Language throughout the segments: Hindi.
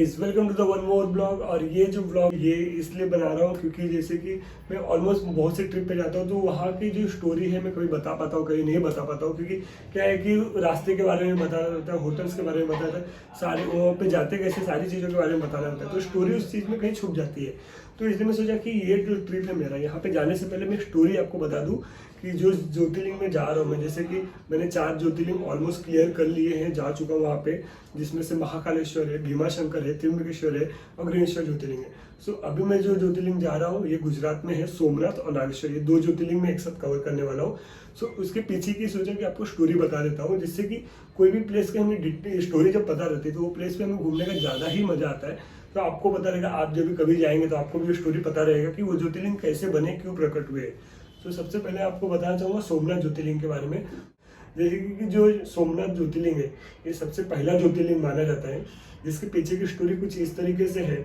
Guys welcome to the one more blog. और ये जो ब्लॉग ये इसलिए बना रहा हूँ क्योंकि जैसे कि मैं ऑलमोस्ट बहुत से ट्रिप पे जाता हूँ, तो वहाँ की जो स्टोरी है मैं कभी बता पाता हूँ, कभी नहीं बता पाता हूँ। क्योंकि क्या है कि रास्ते के बारे में बताना रहता है, होटल्स के बारे में बताना रहता है, सारे वहाँ पे जाते कैसे सारी चीज़ों के बारे में बताना रहता है, तो स्टोरी उस चीज़ में कहीं छुप जाती है। तो इसलिए मैं सोचा कि ये जो ट्रिप है मेरा, यहाँ पे जाने से पहले मैं स्टोरी आपको बता दूँ कि जो ज्योतिर्लिंग में जा रहा हूँ मैं, जैसे कि मैंने 4 ज्योतिर्लिंग ऑलमोस्ट क्लियर कर लिए हैं, जा चुका हूँ वहाँ पे, जिसमें से महाकालेश्वर है, भीमाशंकर है, त्र्यंबकेश्वर है और ग्रीनेश्वर ज्योतिर्लिंग है। सो अभी मैं जो ज्योतिर्लिंग जा रहा हूँ ये गुजरात में है, सोमनाथ और नागेश्वर, ये 2 ज्योतिर्लिंग में एक साथ कवर करने वाला हूँ। सो उसके पीछे की सोचा कि आपको स्टोरी बता देता हूँ, जिससे कि कोई भी प्लेस की हमें स्टोरी जब पता रहती है तो वो प्लेस पे हमें घूमने का ज़्यादा ही मजा आता है। तो आपको पता रहेगा, आप जब भी कभी जाएंगे तो आपको भी स्टोरी पता रहेगा कि वो ज्योतिर्लिंग कैसे बने, क्यों प्रकट हुए। तो सबसे पहले आपको बताना चाहूँगा सोमनाथ ज्योतिर्लिंग के बारे में। जैसे कि जो सोमनाथ ज्योतिर्लिंग है ये सबसे पहला ज्योतिर्लिंग माना जाता है, जिसके पीछे की स्टोरी कुछ इस तरीके से है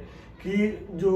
कि जो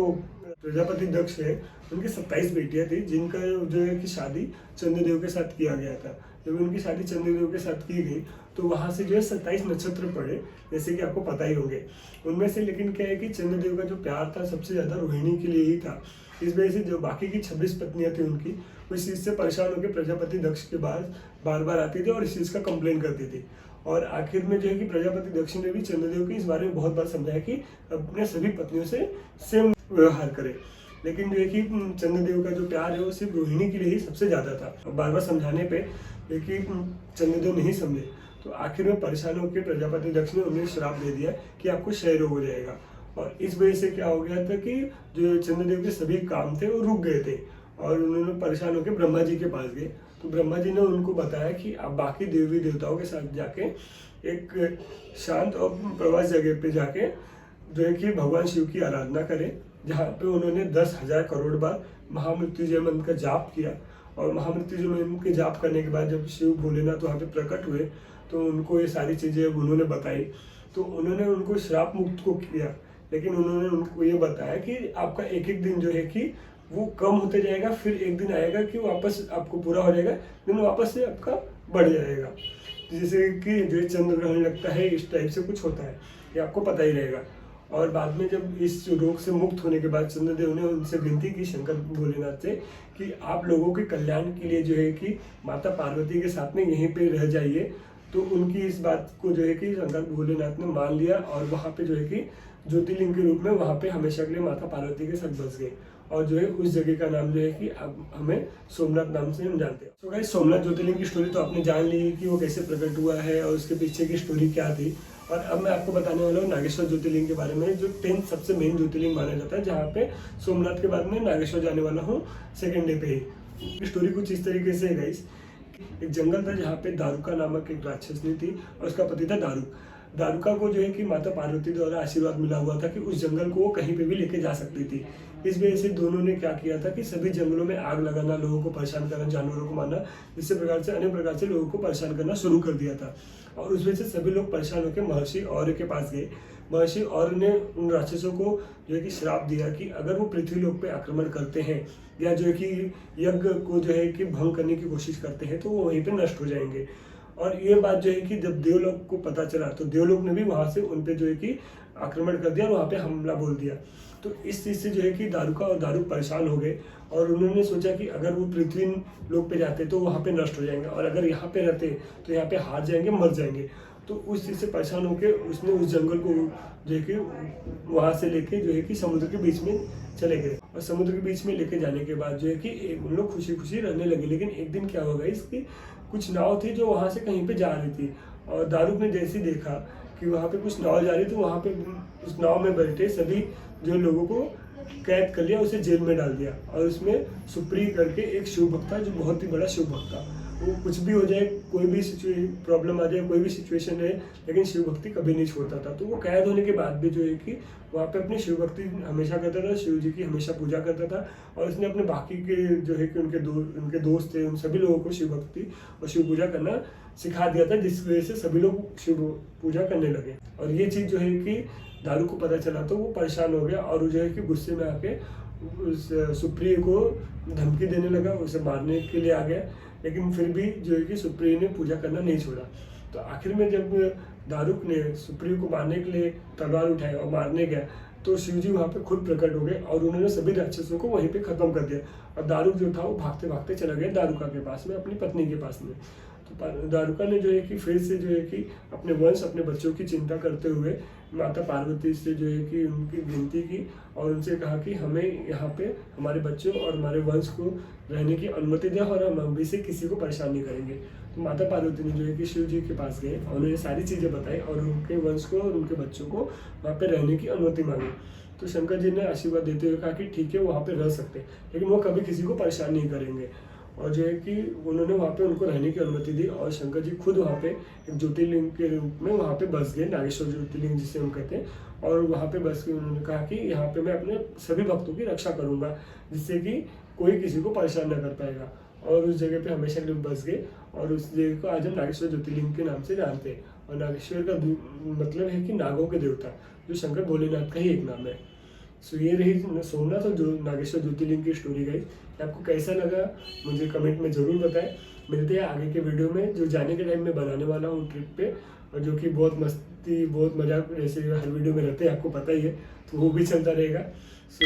प्रजापति दक्ष है उनकी 27 बेटियां थी, जिनका जो है कि शादी चंद्रदेव के साथ किया गया था। जब उनकी शादी चंद्रदेव के साथ की गई तो वहाँ से जो है 27 नक्षत्र पड़े, जैसे कि आपको पता ही होंगे उनमें से। लेकिन क्या है कि चंद्रदेव का जो प्यार था सबसे ज़्यादा रोहिणी के लिए ही था। इस वजह से जो बाकी की 26 पत्नियां थी उनकी, वो इस चीज़ से परेशान होकर प्रजापति दक्ष के पास बार बार आती थी और इस चीज़ का कंप्लेन करती थी। और आखिर में जो है कि प्रजापति दक्ष ने भी चंद्रदेव को इस बारे में बहुत बार समझाया कि अपने सभी पत्नियों से सेम व्यवहार करे। लेकिन जो है कि चंद्रदेव का जो प्यार है वो सिर्फ रोहिणी के लिए ही सबसे ज़्यादा था। और बार बार समझाने पे लेकिन चंद्रदेव नहीं समझे, तो आखिर में परेशान होकर प्रजापति दक्ष ने उन्हें श्राप दे दिया कि आपको क्षय रोग हो जाएगा। और इस वजह से क्या हो गया था कि जो चंद्रदेव के सभी काम थे वो रुक गए थे और उन्होंने परेशान होकर ब्रह्मा जी के पास गए। तो ब्रह्मा जी ने उनको बताया कि आप बाकी देवी देवताओं के साथ जाके एक शांत और प्रवास जगह पे जाके जो है कि भगवान शिव की आराधना करें, जहाँ पे उन्होंने 10,000 करोड़ बार महामृत्युंजय मंत्र का जाप किया। और महामृत्युंजय मंत्र के जाप करने के बाद जब शिव भोलेनाथ वहाँ पे प्रकट हुए तो उनको ये सारी चीज़ें उन्होंने बताई। तो उन्होंने उनको श्राप मुक्त को किया, लेकिन उन्होंने उनको ये बताया कि आपका एक एक दिन जो है कि वो कम होते जाएगा, फिर एक दिन आएगा कि वापस आपको पूरा हो जाएगा, दिन वापस से आपका बढ़ जाएगा। जैसे कि जो चंद्र ग्रहण लगता है इस टाइप से कुछ होता है, ये आपको पता ही रहेगा। और बाद में जब इस रोग से मुक्त होने के बाद चंद्रदेव ने उनसे विनती की शंकर भोलेनाथ से कि आप लोगों के कल्याण के लिए जो है कि माता पार्वती के साथ में यहीं पे रह जाइए। तो उनकी इस बात को जो है कि शंकर भोलेनाथ ने मान लिया और वहाँ पे जो है कि ज्योतिर्लिंग के रूप में वहाँ पे हमेशा के लिए माता पार्वती के साथ बस गए। और जो है उस जगह का नाम जो है कि अब हमें सोमनाथ नाम से हम जानते हैं। तो गाइस सोमनाथ ज्योतिर्लिंग की स्टोरी तो आपने जान ली कि वो कैसे प्रकट हुआ है और उसके पीछे की स्टोरी क्या थी। और अब मैं आपको बताने वाला हूँ नागेश्वर ज्योतिर्लिंग के बारे में, जो 10th सबसे मेन ज्योतिर्लिंग माना जाता है, जहाँ पे सोमनाथ के बाद में नागेश्वर जाने वाला हूँ सेकेंड डे पे ही। स्टोरी कुछ इस तरीके से है गाइस। एक जंगल था जहाँ पे दारुका नामक एक राक्षसनी थी और उसका पति था दारुक। दारुका को जो है कि माता पार्वती द्वारा आशीर्वाद मिला हुआ था कि उस जंगल को वो कहीं पे भी लेके जा सकती थी। इस वजह से दोनों ने क्या किया था कि सभी जंगलों में आग लगाना, लोगों को परेशान करना, जानवरों को मारना, जिससे प्रकार से अनेक प्रकार से लोगों को परेशान करना शुरू कर दिया था। और उस वजह से सभी लोग परेशान होकर महर्षि और्य के पास गए। महर्षि और्य ने उन राक्षसों को जो है कि श्राप दिया कि अगर वो पृथ्वी लोक पे आक्रमण करते हैं या जो है कि यज्ञ को जो है कि भंग करने की कोशिश करते हैं तो वो वहीं पे नष्ट हो जाएंगे। और ये बात जो है कि जब देवलोक को पता चला तो देवलोक ने भी वहां से उन पे जो है कि आक्रमण कर दिया और वहां पे हमला बोल दिया। तो इस चीज से जो है कि दारुका और दारुक परेशान हो गए और उन्होंने सोचा कि अगर वो पृथ्वी लोक पे जाते तो वहां पे नष्ट हो जाएंगे और अगर यहाँ पे रहते तो यहाँ पे हार जाएंगे, मर जाएंगे। तो उस चीज से परेशान होकर उसने उस जंगल को जो है कि वहां से लेके जो है कि समुद्र के बीच में चले गए। और समुद्र के बीच में लेके जाने के बाद जो है कि उन लोग खुशी खुशी रहने लगे। लेकिन एक दिन क्या होगा, इसकी कुछ नाव थी जो वहां से कहीं पे जा रही थी और दारुक ने जैसे ही देखा कि वहां पे कुछ नाव जा रही थी, वहां पे उस नाव में बैठे सभी जो लोगों को कैद कर लिया, उसे जेल में डाल दिया। और उसमें सुप्री करके एक शिव भक्त था जो बहुत ही बड़ा शिव भक्त था। वो कुछ भी हो जाए, कोई भी प्रॉब्लम आ जाए, कोई भी सिचुएशन है, लेकिन शिव भक्ति कभी नहीं छोड़ता था। तो वो कैद होने के बाद भी जो है कि वहाँ पे अपनी शिव भक्ति हमेशा करता था, शिव जी की हमेशा पूजा करता था। और उसने अपने बाकी के जो है कि उनके दोस्त थे, उन सभी लोगों को शिव भक्ति और शिव पूजा करना सिखा दिया था, जिस वजह से सभी लोग शिव पूजा करने लगे। और ये चीज़ जो है कि दारू को पता चला तो वो परेशान हो गया और जो है कि गुस्से में आके उस सुप्रिय को धमकी देने लगा, उसे मारने के लिए आ गया। लेकिन फिर भी जो है कि सुप्रिय ने पूजा करना नहीं छोड़ा। तो आखिर में जब दारुक ने सुप्रीम को मारने के लिए तलवार उठाई और मारने गया तो शिव जी वहाँ पे खुद प्रकट हो गए और उन्होंने सभी राक्षसों को वहीं पे खत्म कर दिया। और दारुक जो था वो भागते भागते चला गया दारुका के पास में, अपनी पत्नी के पास में। तो दारुका ने जो है कि फिर से जो है कि अपने वंश अपने बच्चों की चिंता करते हुए माता पार्वती से जो है कि उनकी विनती की और उनसे कहा कि हमें यहाँ पे हमारे बच्चों और हमारे वंश को रहने की अनुमति दें और हम अभी से किसी को परेशान नहीं करेंगे। तो माता पार्वती ने जो है कि शिव जी के पास गए और उन्हें सारी चीज़ें बताई और उनके वंश को और उनके बच्चों को वहाँ पे रहने की अनुमति मांगी। तो शंकर जी ने आशीर्वाद देते हुए कहा कि ठीक है, वो वहाँ पे रह सकते हैं, लेकिन वो कभी किसी को परेशान नहीं करेंगे। और जो है कि उन्होंने वहाँ पे उनको रहने की अनुमति दी और शंकर जी खुद वहाँ पे एक ज्योतिर्लिंग के रूप में वहाँ पे बस गए, नागेश्वर ज्योतिर्लिंग जिसे हम कहते हैं। और वहाँ पे बस के उन्होंने कहा कि यहाँ पे मैं अपने सभी भक्तों की रक्षा करूँगा, जिससे कि कोई किसी को परेशान न कर पाएगा। और उस जगह पे हमेशा के लिए बस गए और उस जगह को आज हम नागेश्वर ज्योतिर्लिंग के नाम से जानते हैं। और नागेश्वर का मतलब है कि नागों के देवता, जो शंकर भोलेनाथ का ही एक नाम है। सो ये रही सोमनाथ और जो नागेश्वर ज्योतिर्लिंग की स्टोरी गई। आपको कैसा लगा मुझे कमेंट में ज़रूर बताएं। मिलते हैं आगे के वीडियो में, जो जाने के टाइम में बनाने वाला हूँ ट्रिप पे, और जो कि बहुत मस्ती बहुत मजाक जैसे हर वीडियो में रहते हैं, आपको पता ही है, तो वो भी चलता रहेगा। सो